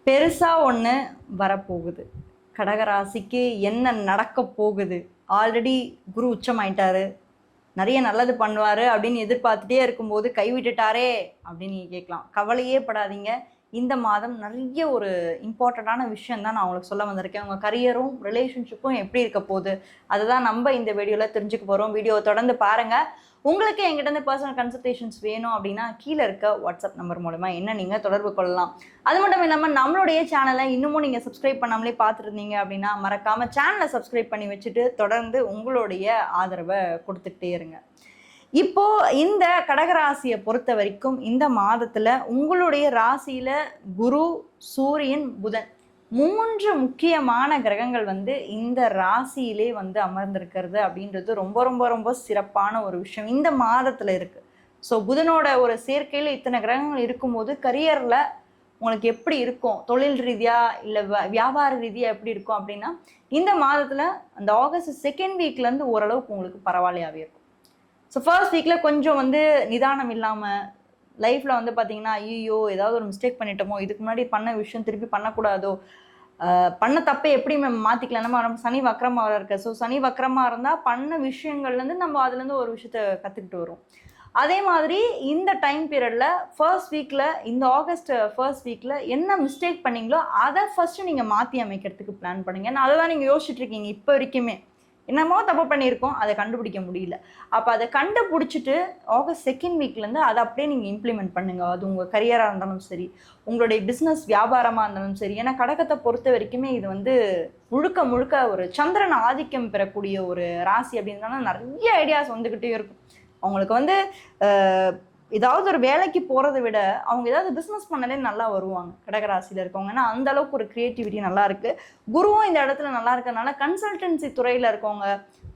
பெருசா ஒன்று வரப்போகுது. கடகராசிக்கு என்ன நடக்க போகுது? ஆல்ரெடி குரு உச்சமாயிட்டாரு, நிறைய நல்லது பண்ணுவாரு அப்படின்னு எதிர்பார்த்துட்டே இருக்கும்போது கைவிட்டுட்டாரே அப்படின்னு நீங்கள் கேட்கலாம். கவலையே படாதீங்க. இந்த மாதம் நிறைய ஒரு இம்பார்ட்டண்ட்டான விஷயம் தான் நான் உங்களுக்கு சொல்ல வந்திருக்கேன். உங்கள் கரியரும் ரிலேஷன்ஷிப்பும் எப்படி இருக்க போகுது அதை தான் நம்ம இந்த வீடியோவில் தெரிஞ்சுக்க போகிறோம். வீடியோவை தொடர்ந்து பாருங்கள். உங்களுக்கு எங்கிட்ட இருந்து பர்சனல் கன்சல்டேஷன்ஸ் வேணும் அப்படின்னா கீழே இருக்க வாட்ஸ்அப் நம்பர் மூலமா என்ன நீங்கள் தொடர்பு கொள்ளலாம். அது மட்டும் இல்லாமல் நம்மளுடைய சேனலை இன்னமும் நீங்கள் சப்ஸ்கிரைப் பண்ணாமலே பார்த்துருந்தீங்க அப்படின்னா மறக்காமல் சேனலை சப்ஸ்கிரைப் பண்ணி வச்சுட்டு தொடர்ந்து உங்களுடைய ஆதரவை கொடுத்துக்கிட்டே இருங்க. இப்போ இந்த கடகராசியை பொறுத்த வரைக்கும் இந்த மாதத்துல உங்களுடைய ராசியில குரு, சூரியன், புதன் 3 முக்கியமான கிரகங்கள் இந்த ராசியிலே அமர்ந்திருக்கிறது அப்படின்றது ரொம்ப ரொம்ப ரொம்ப சிறப்பான ஒரு விஷயம் இந்த மாதத்துல இருக்கு. ஸோ புதனோட ஒரு சேர்க்கையில் இத்தனை கிரகங்கள் இருக்கும்போது கரியர்ல உங்களுக்கு எப்படி இருக்கும், தொழில் ரீதியா இல்லை வியாபார ரீதியா எப்படி இருக்கும் அப்படின்னா இந்த மாதத்துல அந்த ஆகஸ்ட் 2nd வீக்லேருந்து ஓரளவுக்கு உங்களுக்கு பரவாயில்லையாவே இருக்கும். ஸோ ஃபர்ஸ்ட் வீக்கில் கொஞ்சம் நிதானம் இல்லாமல் லைஃப்பில் பார்த்தீங்கன்னா ஐயோ ஏதாவது ஒரு மிஸ்டேக் பண்ணிட்டோமோ, இதுக்கு முன்னாடி பண்ண விஷயம் திருப்பி பண்ணக்கூடாதோ, பண்ண தப்பை எப்படி நம்ம மாற்றிக்கலாம். நம்ம சனி வக்கரமாக இருக்க. ஸோ சனி வக்கரமாக இருந்தால் பண்ண விஷயங்கள்லேருந்து நம்ம அதுலேருந்து ஒரு விஷயத்த கற்றுக்கிட்டு வரும். அதே மாதிரி இந்த டைம் பீரியடில் ஃபர்ஸ்ட் வீக்கில் இந்த ஆகஸ்ட் ஃபர்ஸ்ட் வீக்கில் என்ன மிஸ்டேக் பண்ணீங்களோ அதை ஃபர்ஸ்ட்டு நீங்கள் மாற்றி அமைக்கிறதுக்கு பிளான் பண்ணுங்கள். ஏன்னா அதை தான் நீங்கள் யோசிச்சுட்டு இருக்கீங்க இப்போ வரைக்குமே. என்னமோ தப்பு பண்ணியிருக்கோம், அதை கண்டுபிடிக்க முடியல. அப்போ அதை கண்டுபிடிச்சிட்டு ஆகஸ்ட் 2nd வீக்லேருந்து அதை அப்படியே நீங்கள் இம்ப்ளிமெண்ட் பண்ணுங்கள். அது உங்கள் கரியராக இருந்தாலும் சரி, உங்களுடைய பிஸ்னஸ் வியாபாரமாக இருந்தாலும் சரி. ஏன்னா கடகத்தை பொறுத்த வரைக்குமே இது முழுக்க முழுக்க ஒரு சந்திரன் ஆதிக்கம் பெறக்கூடிய ஒரு ராசி அப்படின்றதுனால நிறைய ஐடியாஸ் வந்துக்கிட்டே இருக்கும். அவங்களுக்கு ஏதாவது ஒரு வேலைக்கு போகிறத விட அவங்க ஏதாவது பிஸ்னஸ் பண்ணலே நல்லா வருவாங்க கடகராசியில் இருக்கவங்க. ஏன்னா அந்த அளவுக்கு ஒரு க்ரியேட்டிவிட்டி நல்லா இருக்கு. குருவும் இந்த இடத்துல நல்லா இருக்கிறதுனால கன்சல்டன்சி துறையில் இருக்கவங்க,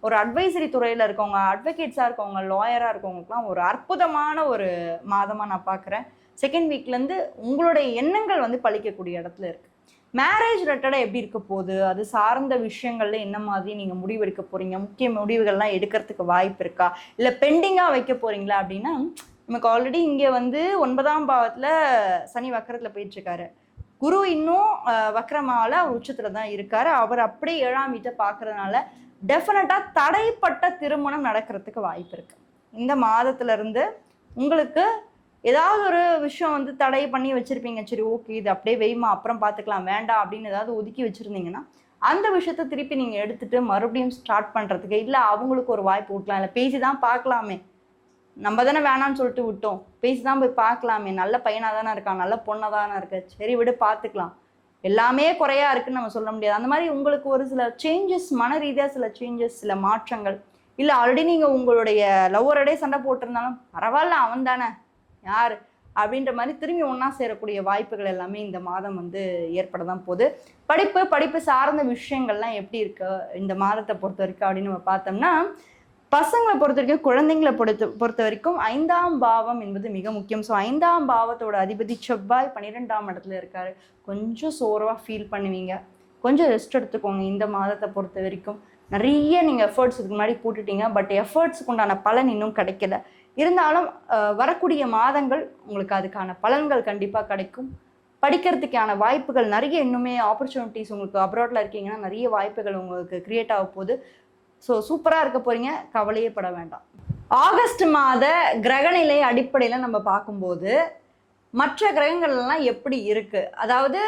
ஒரு அட்வைசரி துறையில் இருக்கவங்க, அட்வொகேட்ஸாக இருக்கவங்க, லாயராக இருக்கவங்களுக்குலாம் ஒரு அற்புதமான ஒரு மாதமாக நான் பார்க்குறேன். 2nd வீக்லேருந்து உங்களுடைய எண்ணங்கள் பழிக்கக்கூடிய இடத்துல இருக்கு. மேரேஜ் ரிலேட்டடாக எப்படி இருக்க போகுது, அது சார்ந்த விஷயங்கள்ல என்ன மாதிரி நீங்கள் முடிவெடுக்க போறீங்க, முக்கிய முடிவுகள்லாம் எடுக்கிறதுக்கு வாய்ப்பு இருக்கா, இல்லை பெண்டிங்காக வைக்க போறீங்களா அப்படின்னா நமக்கு ஆல்ரெடி இங்கே 9ஆம் பாவத்தில் சனி வக்கரத்தில் போயிட்டுருக்காரு. குரு இன்னும் வக்கரமால அவர் உச்சத்தில் தான் இருக்காரு. அவர் அப்படியே 7ஆம் வீட்டை பார்க்கறதுனால டெஃபினட்டாக தடைப்பட்ட திருமணம் நடக்கிறதுக்கு வாய்ப்பு இருக்கு. இந்த மாதத்துல இருந்து உங்களுக்கு ஏதாவது ஒரு விஷயம் தடை பண்ணி வச்சிருப்பீங்க. சரி ஓகே இது அப்படியே வெய்மா அப்புறம் பார்த்துக்கலாம் வேண்டாம் அப்படின்னு ஏதாவது ஒதுக்கி வச்சுருந்தீங்கன்னா அந்த விஷயத்த திருப்பி நீங்கள் எடுத்துட்டு மறுபடியும் ஸ்டார்ட் பண்ணுறதுக்கு, இல்லை அவங்களுக்கு ஒரு வாய்ப்பு விட்டலாம், இல்லை பேசி தான் பார்க்கலாமே, நம்ம தானே வேணான்னு சொல்லிட்டு விட்டோம், பேசி தான் போய் பார்க்கலாமே, நல்ல பையனாக தானே இருக்கான், நல்ல பொண்ணாக தானே இருக்கு, சரி விடு பார்த்துக்கலாம், எல்லாமே குறையா இருக்குன்னு நம்ம சொல்ல முடியாது. அந்த மாதிரி உங்களுக்கு ஒரு சில சேஞ்சஸ், மன ரீதியாக சில சேஞ்சஸ், சில மாற்றங்கள், இல்லை ஆல்ரெடி நீங்கள் உங்களுடைய லவ்வரோடே சண்டை போட்டிருந்தாலும் பரவாயில்ல அவன் தானே யார் அப்படின்ற மாதிரி திரும்பி ஒன்றா சேரக்கூடிய வாய்ப்புகள் எல்லாமே இந்த மாதம் ஏற்பட தான் போகுது. படிப்பு சார்ந்த விஷயங்கள்லாம் எப்படி இருக்கு இந்த மாதத்தை பொறுத்த வரைக்கும் அப்படின்னு நம்ம பார்த்தோம்னா, பசங்களை பொறுத்த வரைக்கும், குழந்தைங்களை பொறுத்த வரைக்கும் 5ஆம் பாவம் என்பது மிக முக்கியம். ஸோ 5ஆம் பாவத்தோட அதிபதி செவ்வாய் 12ஆம் இடத்துல இருக்காரு. கொஞ்சம் சோர்வாக ஃபீல் பண்ணுவீங்க, கொஞ்சம் ரெஸ்ட் எடுத்துக்கோங்க. இந்த மாதத்தை பொறுத்த வரைக்கும் நிறைய நீங்கள் எஃபர்ட்ஸ் இதுக்கு முன்னாடி போட்டுட்டீங்க, பட் எஃபர்ட்ஸுக்கு உண்டான பலன் இன்னும் கிடைக்கல. இருந்தாலும் வரக்கூடிய மாதங்கள் உங்களுக்கு அதுக்கான பலன்கள் கண்டிப்பாக கிடைக்கும். படிக்கிறதுக்கான வாய்ப்புகள் நிறைய, இன்னுமே ஆப்பர்ச்சுனிட்டிஸ் உங்களுக்கு அப்ராட்ல இருக்கீங்கன்னா நிறைய வாய்ப்புகள் உங்களுக்கு கிரியேட் ஆக போகுது. ஸோ சூப்பராக இருக்க போறீங்க, கவலையே பட வேண்டாம். ஆகஸ்ட் மாத கிரகநிலை அடிப்படையில் நம்ம பார்க்கும்போது மற்ற கிரகங்கள்லாம் எப்படி இருக்கு, அதாவது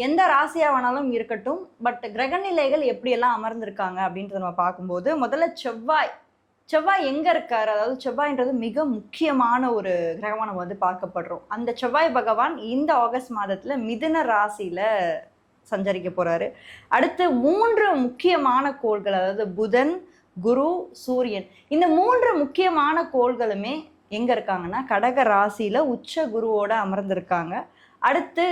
எந்த ராசியாக வேணாலும் இருக்கட்டும், பட் கிரகநிலைகள் எப்படியெல்லாம் அமர்ந்திருக்காங்க அப்படின்றத நம்ம பார்க்கும்போது முதல்ல செவ்வாய் எங்க இருக்காரு, அதாவது செவ்வாய்ன்றது மிக முக்கியமான ஒரு கிரகமாக நம்ம பார்க்கப்படுறோம். அந்த செவ்வாய் பகவான் இந்த ஆகஸ்ட் மாதத்துல மிதுன ராசியில சஞ்சரிக்க போறாரு. அடுத்து 3 முக்கியமான கோள்கள், அதாவது புதன், குரு, சூரியன், இந்த 3 முக்கியமான கோள்களுமே எங்க இருக்காங்கன்னா கடக ராசியில உச்ச குருவோட அமர்ந்திருக்காங்க. அடுத்து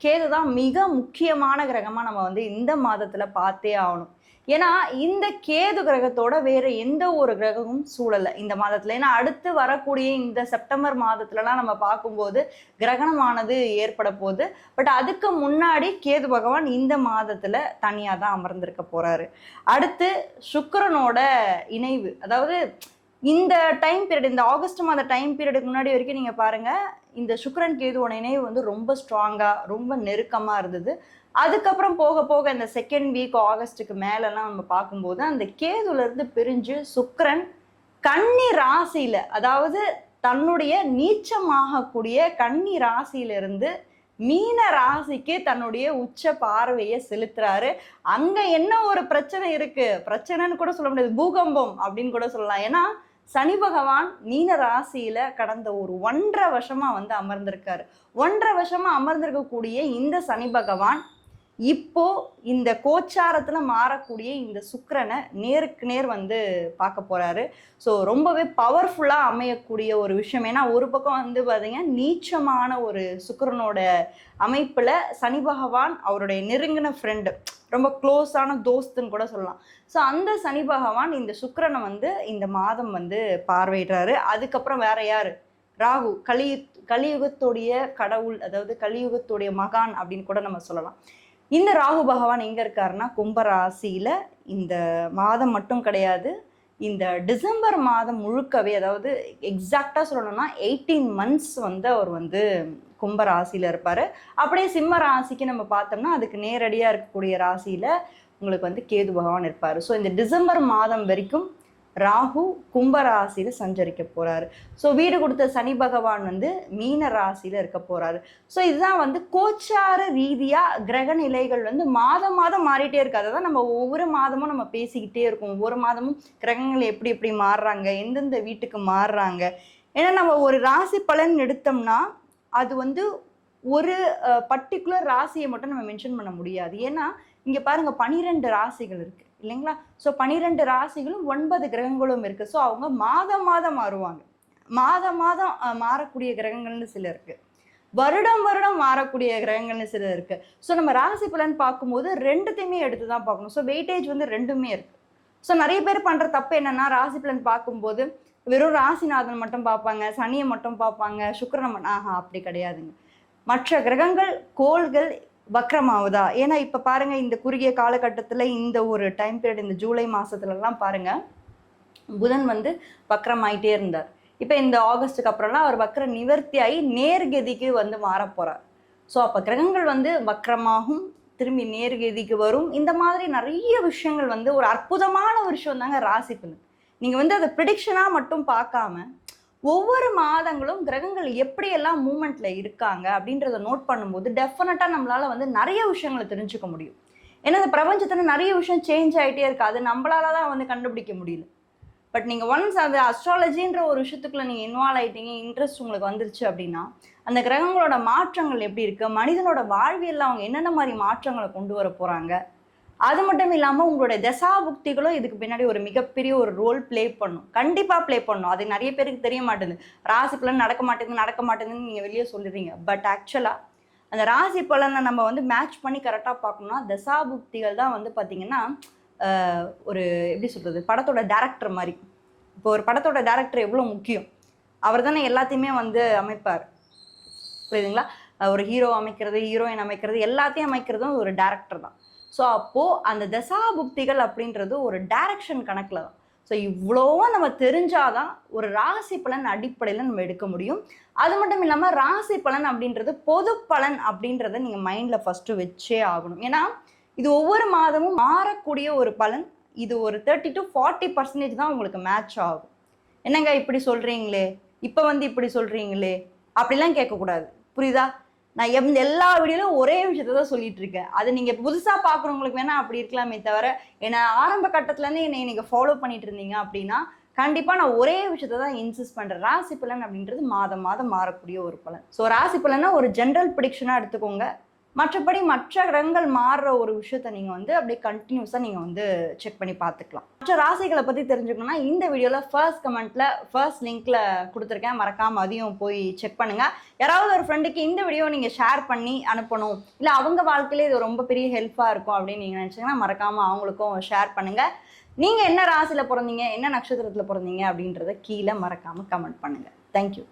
கேது தான் மிக முக்கியமான கிரகமா நம்ம இந்த மாதத்துல பார்த்தே ஆகணும். ஏன்னா இந்த கேது கிரகத்தோட வேற எந்த ஒரு கிரகமும் சூழலை இந்த மாதத்துல. ஏன்னா அடுத்து வரக்கூடிய இந்த செப்டம்பர் மாதத்துலலாம் நம்ம பார்க்கும்போது கிரகணமானது ஏற்பட போகுது. பட் அதுக்கு முன்னாடி கேது பகவான் இந்த மாதத்துல தனியா தான் அமர்ந்திருக்க போறாரு. அடுத்து சுக்கிரனோட இணைவு, அதாவது இந்த டைம் பீரியட், இந்த ஆகஸ்ட் மாத டைம் பீரியடுக்கு முன்னாடி வரைக்கும் நீங்கள் பாருங்கள், இந்த சுக்கிரன் கேதுவோட இணைவு வந்து ரொம்ப ஸ்ட்ராங்காக ரொம்ப நெருக்கமாக இருந்தது. அதுக்கப்புறம் போக போக இந்த செகண்ட் வீக் ஆகஸ்ட்டுக்கு மேலெல்லாம் நம்ம பார்க்கும்போது அந்த கேதுலேருந்து பிரிஞ்சு சுக்கிரன் கன்னி ராசியில, அதாவது தன்னுடைய நீச்சமாகக்கூடிய கன்னி ராசியிலிருந்து மீன ராசிக்கு தன்னுடைய உச்ச பார்வையை செலுத்துறாரு. அங்க என்ன ஒரு பிரச்சனை இருக்கு, பிரச்சனைன்னு கூட சொல்ல முடியாது, பூகம்பம் அப்படின்னு கூட சொல்லலாம். ஏன்னா சனி பகவான் மீன ராசியில கடந்த ஒரு 1.5 வருஷமா வந்து அமர்ந்திருக்காரு. 1.5 வருஷமா அமர்ந்திருக்கக்கூடிய இந்த சனி பகவான் இப்போ இந்த கோச்சாரத்துல மாறக்கூடிய இந்த சுக்கிரனை நேருக்கு நேர் வந்து பார்க்க போறாரு. ஸோ ரொம்பவே பவர்ஃபுல்லா அமையக்கூடிய ஒரு விஷயம். ஏன்னா ஒரு பக்கம் வந்து பார்த்தீங்கன்னா நீச்சமான ஒரு சுக்கிரனோட அமைப்புல சனி பகவான் அவருடைய நெருங்கின ஃப்ரெண்டு, ரொம்ப க்ளோஸான தோஸ்துன்னு கூட சொல்லலாம். ஸோ அந்த சனி பகவான் இந்த சுக்கிரனை வந்து இந்த மாதம் வந்து பார்வையிடுறாரு. அதுக்கப்புறம் வேற யாரு, ராகு, கலியுகத்துடைய கடவுள், அதாவது கலியுகத்துடைய மகான் அப்படின்னு கூட நம்ம சொல்லலாம். இந்த ராகு பகவான் எங்கே இருக்காருன்னா கும்பராசியில் இந்த மாதம் மட்டும் கிடையாது, இந்த டிசம்பர் மாதம் முழுக்கவே, அதாவது எக்ஸாக்டாக சொல்லணும்னா 18 months வந்து அவர் வந்து கும்பராசியில் இருப்பார். அப்படியே சிம்ம ராசிக்கு நம்ம பார்த்தோம்னா அதுக்கு நேரடியாக இருக்கக்கூடிய ராசியில் உங்களுக்கு வந்து கேது பகவான் இருப்பார். ஸோ இந்த டிசம்பர் மாதம் வரைக்கும் ராகு கும்பராசியில் சஞ்சரிக்க போகிறாரு. ஸோ வீடு கொடுத்த சனி பகவான் வந்து மீன ராசியில் இருக்க போகிறாரு. ஸோ இதுதான் வந்து கோச்சார ரீதியாக கிரக நிலைகள் வந்து மாதம் மாதம் மாறிட்டே இருக்கு. அதை தான் நம்ம ஒவ்வொரு மாதமும் நம்ம பேசிக்கிட்டே இருக்கோம். ஒவ்வொரு மாதமும் கிரகங்கள் எப்படி எப்படி மாறுறாங்க, எந்தெந்த வீட்டுக்கு மாறுறாங்க. ஏன்னா நம்ம ஒரு ராசி பலன் எடுத்தோம்னா அது வந்து ஒரு பர்டிகுலர் ராசியை மட்டும் நம்ம மென்ஷன் பண்ண முடியாது. ஏன்னா இங்கே பாருங்கள் 12 ராசிகள் இருக்குது இல்லைங்களா? ஸோ 12 ராசிகளும் 9 கிரகங்களும் இருக்குது. ஸோ அவங்க மாதம் மாதம் மாறுவாங்க. மாதம் மாதம் மாறக்கூடிய கிரகங்கள்னு சில இருக்குது, வருடம் வருடம் மாறக்கூடிய கிரகங்கள்னு சில இருக்குது. ஸோ நம்ம ராசி பலன் பார்க்கும்போது ரெண்டுத்தையுமே எடுத்து தான் பார்க்கணும். ஸோ வெயிட்டேஜ் வந்து ரெண்டுமே இருக்குது. ஸோ நிறைய பேர் பண்ணுற தப்பு என்னென்னா, ராசி பலன் பார்க்கும்போது வெறும் ராசிநாதன் மட்டும் பார்ப்பாங்க, சனியை மட்டும் பார்ப்பாங்க, சுக்கிரனை மட்டும். அப்படி கிடையாதுங்க. மற்ற கிரகங்கள் கோள்கள் வக்ரமாவுதா? ஏன்னா இப்போ பாருங்க, இந்த குறுகிய காலகட்டத்தில் இந்த ஒரு டைம் பீரியட், இந்த ஜூலை மாதத்துலலாம் பாருங்க புதன் வந்து வக்ரமாயிட்டே இருந்தார். இப்போ இந்த ஆகஸ்ட்டுக்கு அப்புறம்லாம் அவர் வக்ர நிவர்த்தி ஆகி நேர்கதிக்கு வந்து மாற போகிறார். ஸோ அப்போ கிரகங்கள் வந்து வக்ரமாகும், திரும்பி நேர்கதிக்கு வரும். இந்த மாதிரி நிறைய விஷயங்கள் வந்து ஒரு அற்புதமான ஒரு விஷயம் தாங்க ராசி பலன். நீங்கள் வந்து அதை ப்ரிடிக்ஷனாக மட்டும் பார்க்காம ஒவ்வொரு மாதங்களும் கிரகங்கள் எப்படியெல்லாம் மூமெண்ட்ல இருக்காங்க அப்படின்றத நோட் பண்ணும்போது டெஃபினட்டாக நம்மளால வந்து நிறைய விஷயங்களை தெரிஞ்சுக்க முடியும். ஏன்னா இந்த பிரபஞ்சத்தில் நிறைய விஷயம் சேஞ்ச் ஆகிட்டே இருக்கு. அது நம்மளால தான் வந்து கண்டுபிடிக்க முடியல. பட் நீங்கள் ஒன்ஸ் அது அஸ்ட்ராலஜின்ற ஒரு விஷயத்துக்குள்ள நீங்கள் இன்வால்வ் ஆகிட்டீங்க, இன்ட்ரெஸ்ட் உங்களுக்கு வந்துருச்சு அப்படின்னா அந்த கிரகங்களோட மாற்றங்கள் எப்படி இருக்கு, மனிதனோட வாழ்வியல்ல அவங்க என்னென்ன மாதிரி மாற்றங்களை கொண்டு வர போறாங்க, அது மட்டும் இல்லாமல் உங்களுடைய தசாபுக்திகளும் இதுக்கு பின்னாடி ஒரு மிகப்பெரிய ஒரு ரோல் ப்ளே பண்ணும். கண்டிப்பாக ப்ளே பண்ணும். அது நிறைய பேருக்கு தெரிய மாட்டேங்குது. ராசி பலன் நடக்க மாட்டேங்குதுன்னு நீங்கள் வெளியே சொல்லிடுறீங்க. பட் ஆக்சுவலாக அந்த ராசி பலனை நம்ம வந்து மேட்ச் பண்ணி கரெக்டாக பார்க்கணும்னா தசாபுக்திகள் தான் வந்து பார்த்திங்கன்னா ஒரு எப்படி சொல்கிறது, படத்தோட டேரக்டர் மாதிரி. இப்போ ஒரு படத்தோட டேரக்டர் எவ்வளோ முக்கியம், அவர் தானே எல்லாத்தையுமே வந்து அமைப்பார், புரியுதுங்களா? ஒரு ஹீரோ அமைக்கிறது, ஹீரோயின் அமைக்கிறது, எல்லாத்தையும் அமைக்கிறதும் ஒரு டேரக்டர் தான். ஸோ அப்போது அந்த தசாபுக்திகள் அப்படின்றது ஒரு டைரக்ஷன் கணக்கில் தான். ஸோ இவ்வளோவா நம்ம தெரிஞ்சாதான் ஒரு ராசி பலன் அடிப்படையில் நம்ம எடுக்க முடியும். அது மட்டும் இல்லாமல் ராசி பலன் அப்படின்றது பொது பலன் அப்படின்றத நீங்கள் மைண்டில் ஃபஸ்ட்டு வச்சே ஆகணும். ஏன்னா இது ஒவ்வொரு மாதமும் மாறக்கூடிய ஒரு பலன். இது ஒரு 30 to 40% தான் உங்களுக்கு மேட்ச் ஆகும். என்னங்க இப்படி சொல்கிறீங்களே, இப்போ வந்து இப்படி சொல்கிறீங்களே அப்படிலாம் கேட்கக்கூடாது, புரியுதா? நான் எல்லா வீடியோலும் ஒரே விஷயத்த தான் சொல்லிட்டு இருக்கேன். அது நீங்கள் புதுசாக பார்க்குறவங்களுக்கு வேணால் அப்படி இருக்கலாமே தவிர, ஏன்னா ஆரம்ப கட்டத்துலேருந்து என்னை நீங்கள் ஃபாலோ பண்ணிட்டு இருந்தீங்க அப்படின்னா கண்டிப்பாக நான் ஒரே விஷயத்த தான் இன்சிஸ்ட் பண்ணுறேன். ராசி பலன் அப்படின்றது மாதம் மாதம் மாறக்கூடிய ஒரு பலன். ஸோ ராசி பலன்னா ஒரு ஜென்ரல் ப்ரிடிக்ஷனாக எடுத்துக்கோங்க. மற்றபடி மற்ற கிரகங்கள் மாறுற ஒரு விஷயத்த நீங்கள் வந்து அப்படியே கண்டினியூஸாக நீங்கள் வந்து செக் பண்ணி பார்த்துக்கலாம். மற்ற ராசிகளை பற்றி தெரிஞ்சுக்கணும்னா இந்த வீடியோவில் ஃபர்ஸ்ட் கமெண்ட்டில் ஃபர்ஸ்ட் லிங்க்கில் கொடுத்துருக்கேன், மறக்காமல் அதையும் போய் செக் பண்ணுங்கள். யாராவது ஒரு ஃப்ரெண்டுக்கு இந்த வீடியோ நீங்கள் ஷேர் பண்ணி அனுப்பணும், இல்லை அவங்க வாழ்க்கையிலே இது ரொம்ப பெரிய ஹெல்ப்பாக இருக்கும் அப்படின்னு நீங்கள் நினச்சிங்கன்னா மறக்காமல் அவங்களுக்கும் ஷேர் பண்ணுங்கள். நீங்கள் என்ன ராசியில் பிறந்தீங்க, என்ன நட்சத்திரத்தில் பிறந்தீங்க அப்படின்றத கீழே மறக்காமல் கமெண்ட் பண்ணுங்கள். தேங்க்யூ.